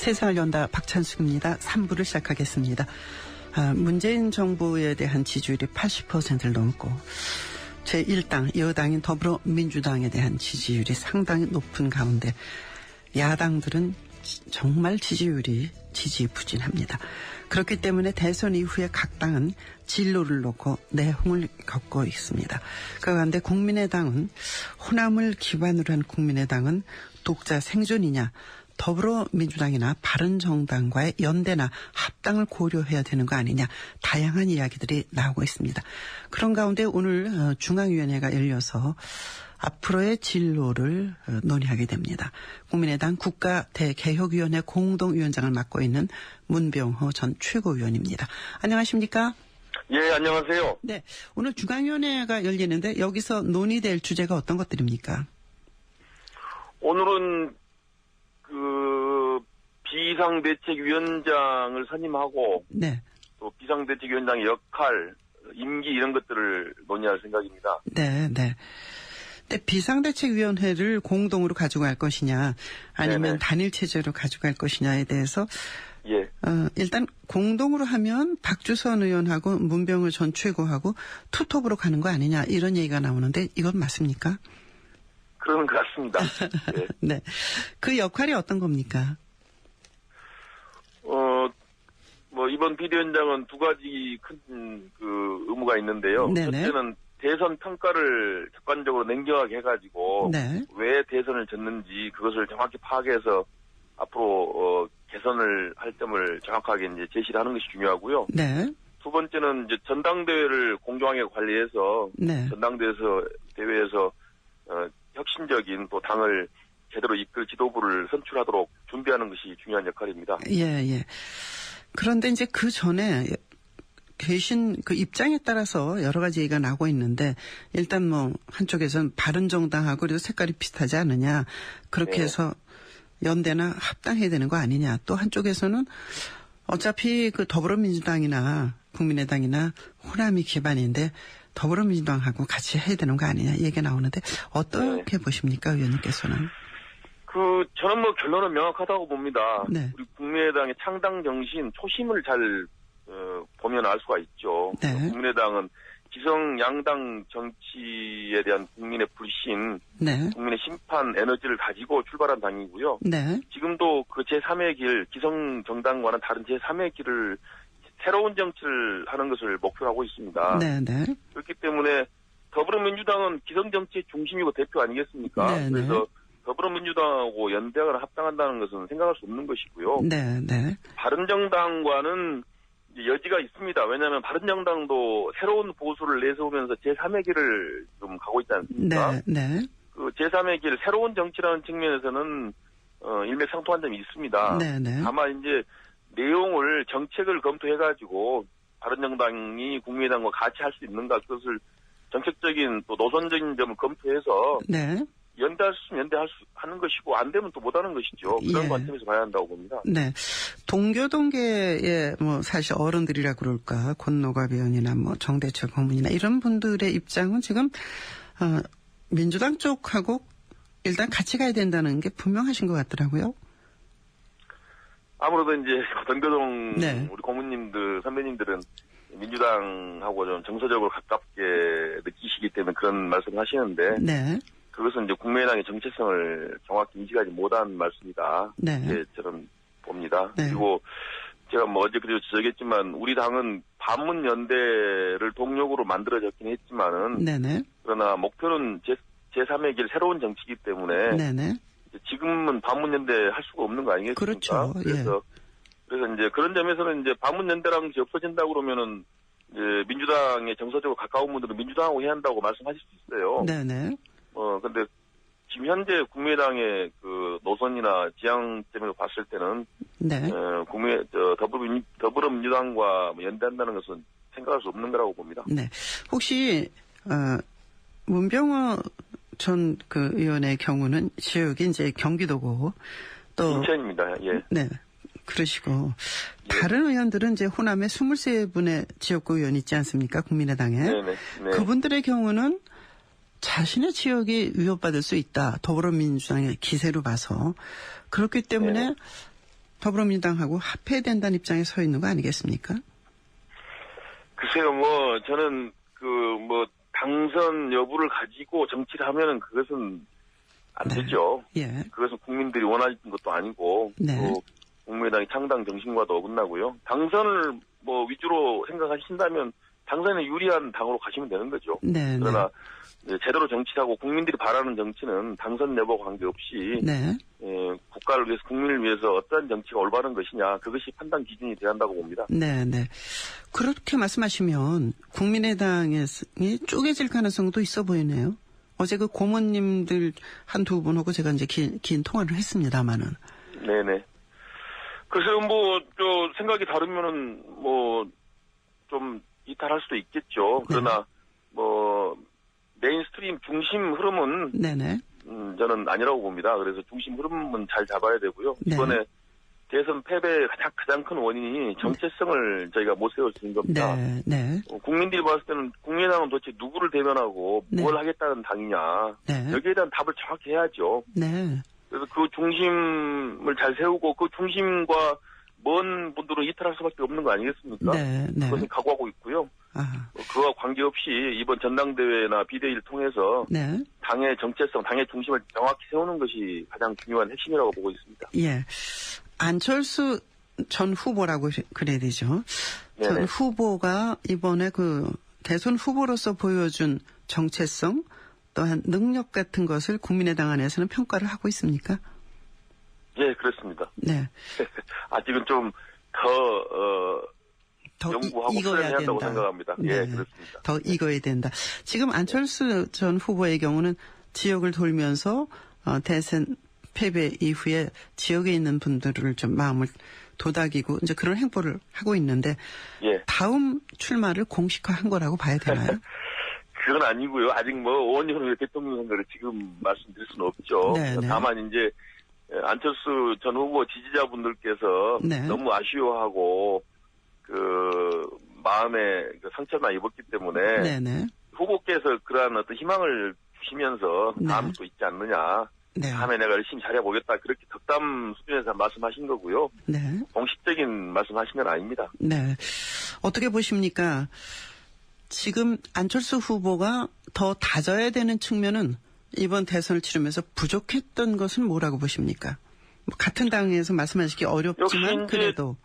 세상을 연다 박찬숙입니다. 3부를 시작하겠습니다. 문재인 정부에 대한 지지율이 80%를 넘고 제1당 여당인 더불어민주당에 대한 지지율이 상당히 높은 가운데 야당들은 정말 지지부진합니다. 그렇기 때문에 대선 이후에 각 당은 진로를 놓고 내홍을 겪고 있습니다. 그 가운데 국민의당은 호남을 기반으로 한 국민의당은 독자 생존이냐, 더불어민주당이나 바른정당과의 연대나 합당을 고려해야 되는 거 아니냐, 다양한 이야기들이 나오고 있습니다. 그런 가운데 오늘 중앙위원회가 열려서 앞으로의 진로를 논의하게 됩니다. 국민의당 국가대개혁위원회 공동위원장을 맡고 있는 문병호 전 최고위원입니다. 안녕하십니까? 예, 안녕하세요. 네, 오늘 중앙위원회가 열리는데 여기서 논의될 주제가 어떤 것들입니까? 오늘은 비상대책위원장을 선임하고, 네, 또 비상대책위원장의 역할, 임기 이런 것들을 논의할 생각입니다. 네, 네. 근데 비상대책위원회를 공동으로 가져갈 것이냐, 아니면 네네. 단일 체제로 가져갈 것이냐에 대해서 예. 일단 공동으로 하면 박주선 의원하고 문병호 전 최고하고 투톱으로 가는 거 아니냐, 이런 얘기가 나오는데 이건 맞습니까? 그런 것 같습니다. 예. 네. 그 역할이 어떤 겁니까? 이번 비대위원장은 두 가지 큰 의무가 있는데요. 네네. 첫째는 대선 평가를 객관적으로 냉정하게 해가지고, 네. 왜 대선을 졌는지 그것을 정확히 파악해서 앞으로 개선을 할 점을 정확하게 이제 제시를 하는 것이 중요하고요. 네. 두 번째는 이제 전당대회를 공정하게 관리해서, 네. 대회에서 혁신적인 또 당을 제대로 이끌 지도부를 선출하도록 준비하는 것이 중요한 역할입니다. 예, 예. 그런데 이제 그 전에 계신 그 입장에 따라서 여러 가지 얘기가 나오고 있는데, 일단 한쪽에서는 바른정당하고 그래도 색깔이 비슷하지 않느냐, 그렇게 네. 해서 연대나 합당해야 되는 거 아니냐, 또 한쪽에서는 어차피 그 더불어민주당이나 국민의당이나 호남이 기반인데 더불어민주당하고 같이 해야 되는 거 아니냐 얘기가 나오는데 어떻게 보십니까, 의원님께서는? 저는 결론은 명확하다고 봅니다. 네. 우리 국민의당의 창당 정신, 초심을 잘 보면 알 수가 있죠. 네. 국민의당은 기성 양당 정치에 대한 국민의 불신, 네. 국민의 심판 에너지를 가지고 출발한 당이고요. 네. 지금도 그 제3의 길, 기성 정당과는 다른 제3의 길을, 새로운 정치를 하는 것을 목표로 하고 있습니다. 네. 네. 그렇기 때문에 더불어민주당은 기성 정치의 중심이고 대표 아니겠습니까? 네. 그래서 더불어민주당하고 연대하거나 합당한다는 것은 생각할 수 없는 것이고요. 네. 네. 바른정당과는 이제 여지가 있습니다. 왜냐하면 바른정당도 새로운 보수를 내세우면서 제3의 길을 좀 가고 있지 않습니까? 네. 네. 그 제3의 길, 새로운 정치라는 측면에서는 일맥상통한 점이 있습니다. 네. 네. 다만 이제 내용을, 정책을 검토해가지고 바른정당이 국민의당과 같이 할 수 있는가, 그것을 정책적인 또 노선적인 점을 검토해서 네. 연대할 수 있으면 하는 것이고, 안 되면 또 못하는 것이죠. 그런 예. 관점에서 봐야 한다고 봅니다. 네. 동교동계의 사실 어른들이라 그럴까, 권노갑 의원이나 정대철 고문이나 이런 분들의 입장은 지금 민주당 쪽하고 일단 같이 가야 된다는 게 분명하신 것 같더라고요. 아무래도 이제 동교동 네. 우리 고문님들, 선배님들은 민주당하고 좀 정서적으로 가깝게 느끼시기 때문에 그런 말씀을 하시는데, 네. 그것은 이제 국민의당의 정체성을 정확히 인식하지 못한 말씀이다. 네. 이렇게 저는 봅니다. 네. 그리고 제가 어제 그래도 지적했지만, 우리 당은 반문연대를 동력으로 만들어졌긴 했지만은, 네네. 그러나 목표는 제3의 길, 새로운 정치이기 때문에, 네네. 지금은 반문연대 할 수가 없는 거 아니겠습니까? 그렇죠. 그래서 이제 그런 점에서는 이제 반문연대라는 것이 없어진다 그러면은, 이제 민주당의 정서적으로 가까운 분들은 민주당하고 해야 한다고 말씀하실 수 있어요. 네네. 근데 지금 현재 국민의당의 그 노선이나 지향점으로 봤을 때는, 네. 더불어민주당과 연대한다는 것은 생각할 수 없는 거라고 봅니다. 네. 혹시 문병호 전 그 의원의 경우는 지역이 이제 경기도고 또 인천입니다. 예. 네. 그러시고 예. 다른 의원들은 이제 호남에 23분의 지역구 의원이 있지 않습니까? 국민의당에. 네네. 네. 그분들의 경우는 자신의 지역이 위협받을 수 있다. 더불어민주당의 기세로 봐서. 그렇기 때문에 더불어민주당하고 합해야 된다는 입장에 서 있는 거 아니겠습니까? 글쎄요, 저는 당선 여부를 가지고 정치를 하면은 그것은 안 네. 되죠. 예. 그것은 국민들이 원하는 것도 아니고, 네. 또 국민의당의 창당 정신과도 어긋나고요. 당선을 위주로 생각하신다면 당선에 유리한 당으로 가시면 되는 거죠. 네. 그러나 이제 제대로 정치하고 국민들이 바라는 정치는 당선 여부와 관계없이 네. 국가를 위해서 국민을 위해서 어떠한 정치가 올바른 것이냐 그것이 판단 기준이 돼야 한다고 봅니다. 네, 네. 그렇게 말씀하시면 국민의당이 쪼개질 가능성도 있어 보이네요. 어제 그 고모님들 한두 분하고 제가 이제 긴 통화를 했습니다만은. 네네. 글쎄요, 생각이 다르면은, 좀 이탈할 수도 있겠죠. 그러나, 메인스트림 중심 흐름은, 네네. 저는 아니라고 봅니다. 그래서 중심 흐름은 잘 잡아야 되고요. 네. 이번에 대선 패배의 가장 큰 원인이 정체성을 저희가 못 세워주는 겁니다. 네, 네. 국민들이 봤을 때는 국민의당은 도대체 누구를 대변하고 네. 뭘 하겠다는 당이냐. 네. 여기에 대한 답을 정확히 해야죠. 네. 그래서 그 중심을 잘 세우고 그 중심과 먼 분들은 이탈할 수밖에 없는 거 아니겠습니까? 네, 네. 그것은 각오하고 있고요. 아, 그와 관계없이 이번 전당대회나 비대위를 통해서 네. 당의 정체성, 당의 중심을 명확히 세우는 것이 가장 중요한 핵심이라고 보고 있습니다. 예. 안철수 전 후보라고 그래야 되죠. 전 네네. 후보가 이번에 그 대선 후보로서 보여준 정체성 또한 능력 같은 것을 국민의당 안에서는 평가를 하고 있습니까? 예, 그렇습니다. 네. 아직은 좀 더 연구하고 익어야 한다고 된다. 생각합니다. 네. 예, 그렇습니다. 더 익어야 된다. 지금 안철수 전 후보의 경우는 지역을 돌면서 대선 패배 이후에 지역에 있는 분들을 좀 마음을 도닥이고 이제 그런 행보를 하고 있는데 예. 다음 출마를 공식화한 거라고 봐야 되나요? 그건 아니고요. 아직 5년 후에 대통령 선거를 지금 말씀드릴 수는 없죠. 네, 네. 다만 이제 안철수 전 후보 지지자분들께서 네. 너무 아쉬워하고 그 마음에 상처만 입었기 때문에 네네. 후보께서 그러한 어떤 희망을 주시면서 네. 다음 또 있지 않느냐. 네. 다음에 내가 열심히 잘해보겠다. 그렇게 덕담 수준에서 말씀하신 거고요. 네. 공식적인 말씀하신 건 아닙니다. 네. 어떻게 보십니까? 지금 안철수 후보가 더 다져야 되는 측면은 이번 대선을 치르면서 부족했던 것은 뭐라고 보십니까? 같은 당에서 말씀하시기 어렵지만 그래도.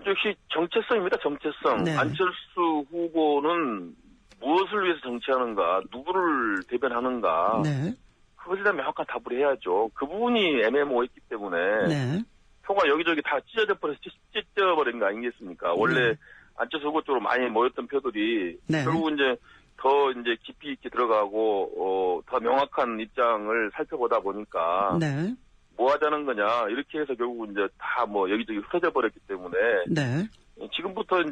역시 정체성입니다. 정체성. 네. 안철수 후보는 무엇을 위해서 정치하는가, 누구를 대변하는가. 네. 그것에 대한 명확한 답을 해야죠. 그 부분이 애매모호했기 때문에 네. 표가 여기저기 다 찢어버린 거 아니겠습니까? 원래 네. 안철수 후보 쪽으로 많이 모였던 표들이 네. 결국 더 깊이 있게 들어가고 더 명확한 입장을 살펴보다 보니까 네. 뭐 하자는 거냐 이렇게 해서 결국 다 여기저기 흩어져 버렸기 때문에 네. 지금부터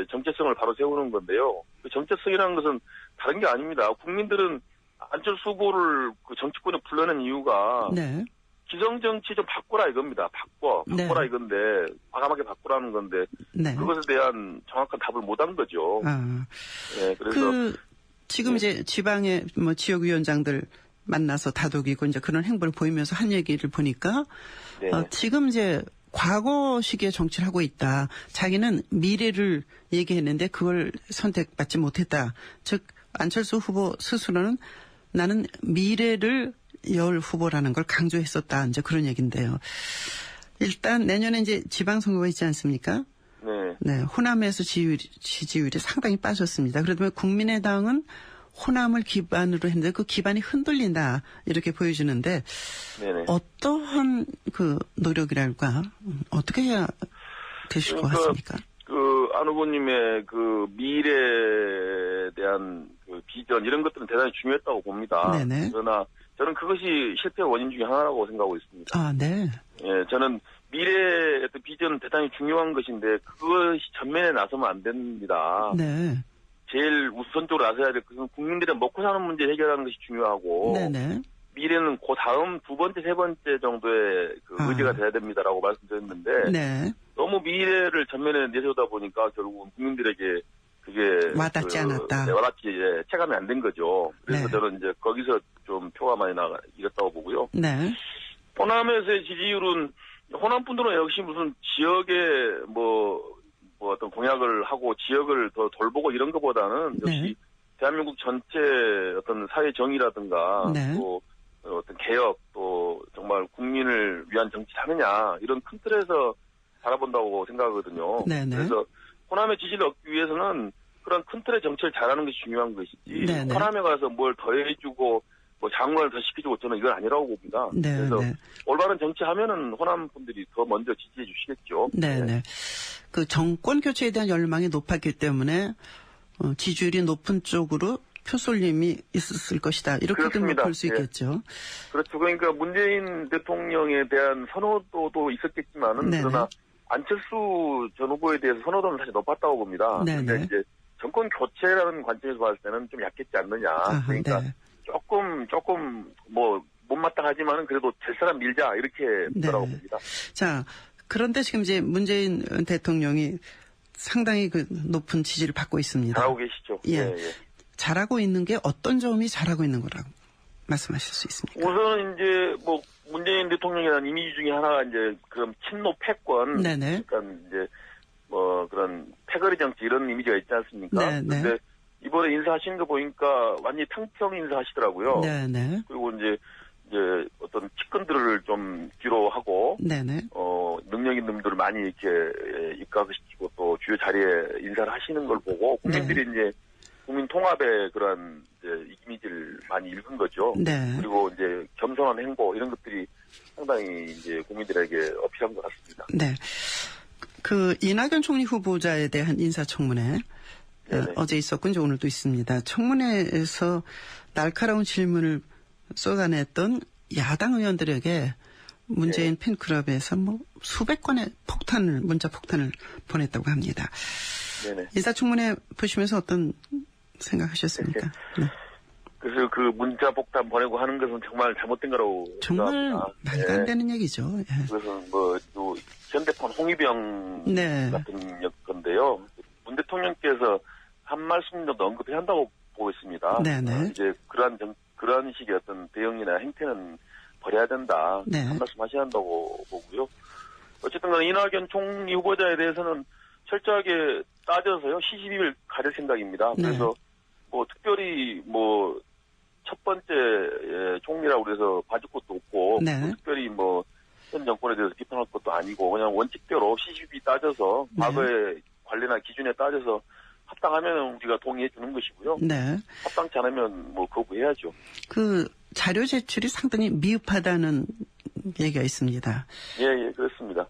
정체성을 바로 세우는 건데요. 그 정체성이라는 것은 다른 게 아닙니다. 국민들은 안철수 후보를 그 정치권에 불러낸 이유가 네. 기성정치 좀 바꾸라 이겁니다. 바꿔라 네. 이건데 과감하게 바꾸라는 건데 네. 그것에 대한 정확한 답을 못한 거죠. 아. 예, 그래서 지금 이제 지방의 지역위원장들 만나서 다독이고 이제 그런 행보를 보이면서 한 얘기를 보니까 네. 지금 이제 과거 시기에 정치를 하고 있다. 자기는 미래를 얘기했는데 그걸 선택받지 못했다. 즉 안철수 후보 스스로는 나는 미래를 열 후보라는 걸 강조했었다. 이제 그런 얘기인데요. 일단 내년에 이제 지방선거가 있지 않습니까? 네. 네, 호남에서 지지율이 상당히 빠졌습니다. 그러면 국민의당은 호남을 기반으로 했는데 그 기반이 흔들린다 이렇게 보여주는데 네네. 어떠한 그 노력이랄까 어떻게 해야 되실 것 같습니까? 안 후보님의 그 미래에 대한 그 비전 이런 것들은 대단히 중요했다고 봅니다. 네네. 그러나 저는 그것이 실패의 원인 중에 하나라고 생각하고 있습니다. 아, 네. 예, 저는 미래의 어떤 비전은 대단히 중요한 것인데 그것이 전면에 나서면 안 됩니다. 네. 제일 우선적으로 나서야 될 것은 국민들의 먹고 사는 문제 해결하는 것이 중요하고 네네. 미래는 그 다음 두 번째, 세 번째 정도의 그 의제가 돼야 됩니다라고 말씀드렸는데 네. 너무 미래를 전면에 내세우다 보니까 결국은 국민들에게 그게 와닿지 않았다. 네, 와닿지 체감이 안 된 거죠. 그래서 네. 저는 거기서 좀 표가 많이 잃었다고 보고요. 네. 호남에서의 지지율은 호남 분들은 역시 무슨 지역에 뭐 어떤 공약을 하고 지역을 더 돌보고 이런 것보다는 역시 네. 대한민국 전체 어떤 사회 정의라든가 네. 또 어떤 개혁 또 정말 국민을 위한 정치를 하느냐 이런 큰 틀에서 바라본다고 생각하거든요. 네네. 그래서 호남의 지지를 얻기 위해서는 그런 큰 틀의 정치를 잘하는 것이 중요한 것이지 네네. 호남에 가서 뭘 더해주고 뭐 장관을 더 시켜주고 저는 이건 아니라고 봅니다. 네, 그래서 네. 올바른 정치하면은 호남 분들이 더 먼저 지지해 주시겠죠. 네네. 그 정권 교체에 대한 열망이 높았기 때문에 지지율이 높은 쪽으로 표쏠림이 있었을 것이다. 이렇게도 볼 수 있겠죠. 그렇죠. 그러니까 문재인 대통령에 대한 선호도도 있었겠지만은 네네. 그러나 안철수 전 후보에 대해서 선호도는 사실 높았다고 봅니다. 네네. 그런데 이제 정권 교체라는 관점에서 봤을 때는 좀 약했지 않느냐. 아하, 그러니까 네. 조금 뭐 못마땅하지만은 그래도 될 사람 밀자 이렇게 보더라고 봅니다. 자, 그런데 지금 이제 문재인 대통령이 상당히 그 높은 지지를 받고 있습니다. 잘하고 계시죠. 예. 잘하고 있는 게 어떤 점이 잘하고 있는 거라고 말씀하실 수 있습니까? 우선 이제 뭐 문재인 대통령이라는 이미지 중에 하나가 이제 그런 친노 패권, 네네. 그러니까 이제 뭐 그런 패거리 정치 이런 이미지가 있지 않습니까? 네네. 근데 이번에 인사하시는 거 보니까 완전히 탕평 인사하시더라고요. 네네. 그리고 이제 어떤 측근들을 좀 뒤로 하고, 네네. 능력 있는 분들을 많이 이렇게 입각시키고 또 주요 자리에 인사를 하시는 걸 보고 국민들이 이제 국민 통합의 그런 이제 이미지를 많이 읽은 거죠. 네. 그리고 이제 겸손한 행보 이런 것들이 상당히 이제 국민들에게 어필한 것 같습니다. 네. 그 이낙연 총리 후보자에 대한 인사청문회 어제 있었고 이제 오늘도 있습니다. 청문회에서 날카로운 질문을 쏟아냈던 야당 의원들에게 문재인 팬클럽에서 뭐 수백 건의 문자 폭탄을 보냈다고 합니다. 네네. 인사청문회 보시면서 어떤 생각하셨습니까? 네. 그래서 그 문자 폭탄 보내고 하는 것은 정말 잘못된 거라고 정말 생각합니다. 말도 안 되는 얘기죠. 예. 그래서 또 현대폰 홍위병 네. 같은 건데요. 문 대통령께서 한 말씀 정도 언급해야 한다고 보고 있습니다. 네네. 이제 그런 식의 어떤 대응이나 행태는 버려야 된다. 네. 한 말씀 하셔야 한다고 보고요. 어쨌든 간에 이낙연 총리 후보자에 대해서는 철저하게 따져서요. 시시비를 가릴 생각입니다. 네. 그래서 뭐 특별히 뭐 첫 번째 총리라고 그래서 봐줄 것도 없고 네. 특별히 뭐 현 정권에 대해서 비판할 것도 아니고 그냥 원칙대로 시시비 따져서 네. 과거의 관리나 기준에 따져서 합당하면 우리가 동의해 주는 것이고요. 네. 합당치 않으면 뭐 거부해야죠. 그 자료 제출이 상당히 미흡하다는 얘기가 있습니다. 예, 그렇습니다.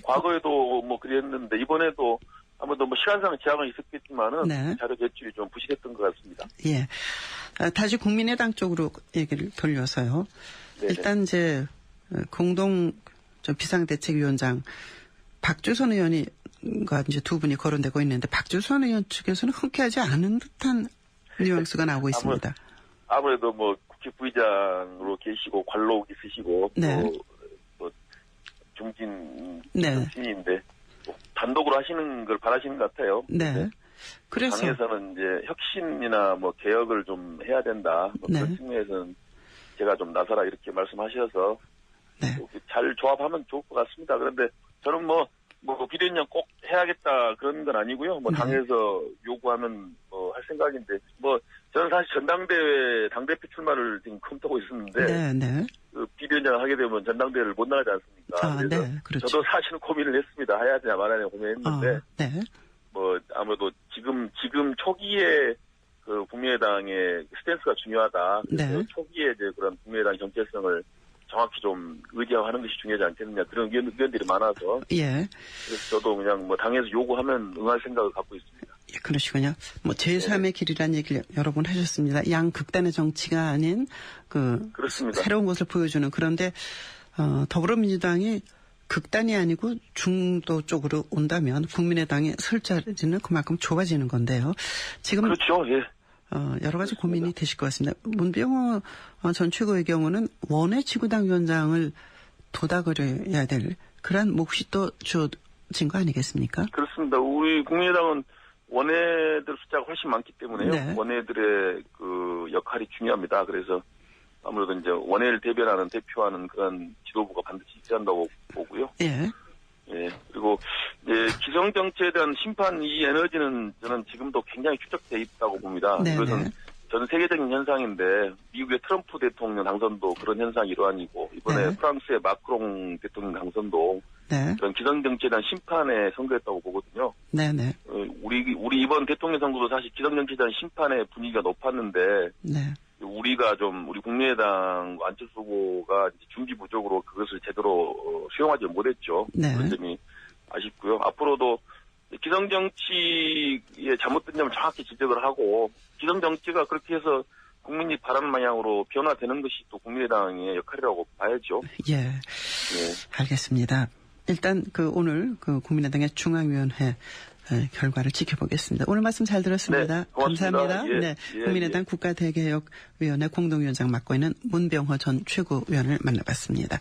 과거에도 뭐 그랬는데 이번에도 아무래도 뭐 시간상 제약은 있었겠지만은 네. 자료 제출이 좀 부실했던 것 같습니다. 예. 다시 국민의당 쪽으로 얘기를 돌려서요. 네네. 일단 이제 공동 비상대책위원장 박주선 의원과 이제 두 분이 거론되고 있는데 박주선 의원 측에서는 흔쾌하지 않은 듯한 뉘앙스가 나오고 있습니다. 아무래도 뭐 국회 부의장으로 계시고 관록 있으시고 네. 또 중진 네. 정치인인데 단독으로 하시는 걸 바라시는 것 같아요. 네. 그래서 당에서는 이제 혁신이나 뭐 개혁을 좀 해야 된다. 뭐 네. 그런 측면에서는 제가 좀 나서라 이렇게 말씀하셔서 네. 잘 조합하면 좋을 것 같습니다. 그런데 저는 뭐 비대위원장 꼭 해야겠다 그런 건 아니고요. 뭐 네. 당에서 요구하면 뭐 할 생각인데 뭐 저는 사실 전당대회 당대표 출마를 지금 검토하고 있었는데 네, 네. 그 비대위원장을 하게 되면 전당대회를 못 나가지 않습니까? 아, 그래서 네, 그렇죠. 저도 사실은 고민을 했습니다. 해야 되냐 말아야 되냐 고민했는데 네. 뭐 아무래도 지금 초기에 그 국민의당의 스탠스가 중요하다. 그래서 네. 초기에 이제 그런 국민의당 정체성을 정확히 좀 의지하는 것이 중요하지 않겠느냐 그런 의견들이 많아서 예. 그래서 저도 그냥 뭐 당에서 요구하면 응할 생각을 갖고 있습니다. 예, 그러시군요. 뭐 제3의 길이라는 얘기를 여러 번 하셨습니다. 양극단의 정치가 아닌 그렇습니다. 새로운 것을 보여주는 그런데 더불어민주당이 극단이 아니고 중도 쪽으로 온다면 국민의당의 설 자리는 그만큼 좁아지는 건데요. 지금 그렇죠. 예. 여러 가지 고민이 되실 것 같습니다. 문병호 전 최고의 경우는 원외 지구당 위원장을 도닥을 해야 될 그런 몫이 또 주어진 거 아니겠습니까? 그렇습니다. 우리 국민의당은 원외들 숫자가 훨씬 많기 때문에요. 네. 원외들의 그 역할이 중요합니다. 그래서 아무래도 이제 원회를 대변하는 대표하는 그런 지도부가 반드시 있어야 한다고 보고요. 예. 예. 그리고 이제 기성 정치에 대한 심판 이 에너지는 저는 지금도 굉장히 축적돼 있다고 봅니다. 네네. 이것은 전 세계적인 현상인데 미국의 트럼프 대통령 당선도 그런 현상이 일환이고 이번에 네. 프랑스의 마크롱 대통령 당선도 네. 그런 기성 정치에 대한 심판에 선거했다고 보거든요. 네네. 우리 이번 대통령 선거도 사실 기성 정치에 대한 심판의 분위기가 높았는데 네. 우리가 좀 우리 국민의당 안철수 후보가 준비 부족으로 그것을 제대로 수용하지 못했죠. 네. 그런 점이 아쉽고요. 앞으로도 기성 정치의 잘못된 점을 정확히 지적을 하고 기성 정치가 그렇게 해서 국민이 바라는 방향으로 변화되는 것이 또 국민의당의 역할이라고 봐야죠. 예. 예. 알겠습니다. 일단 국민의당의 중앙위원회 결과를 지켜보겠습니다. 오늘 말씀 잘 들었습니다. 네, 고맙습니다. 감사합니다. 예, 네, 예, 국민의당 국가대개혁위원회 공동위원장 맡고 있는 문병호 전 최고위원을 만나봤습니다.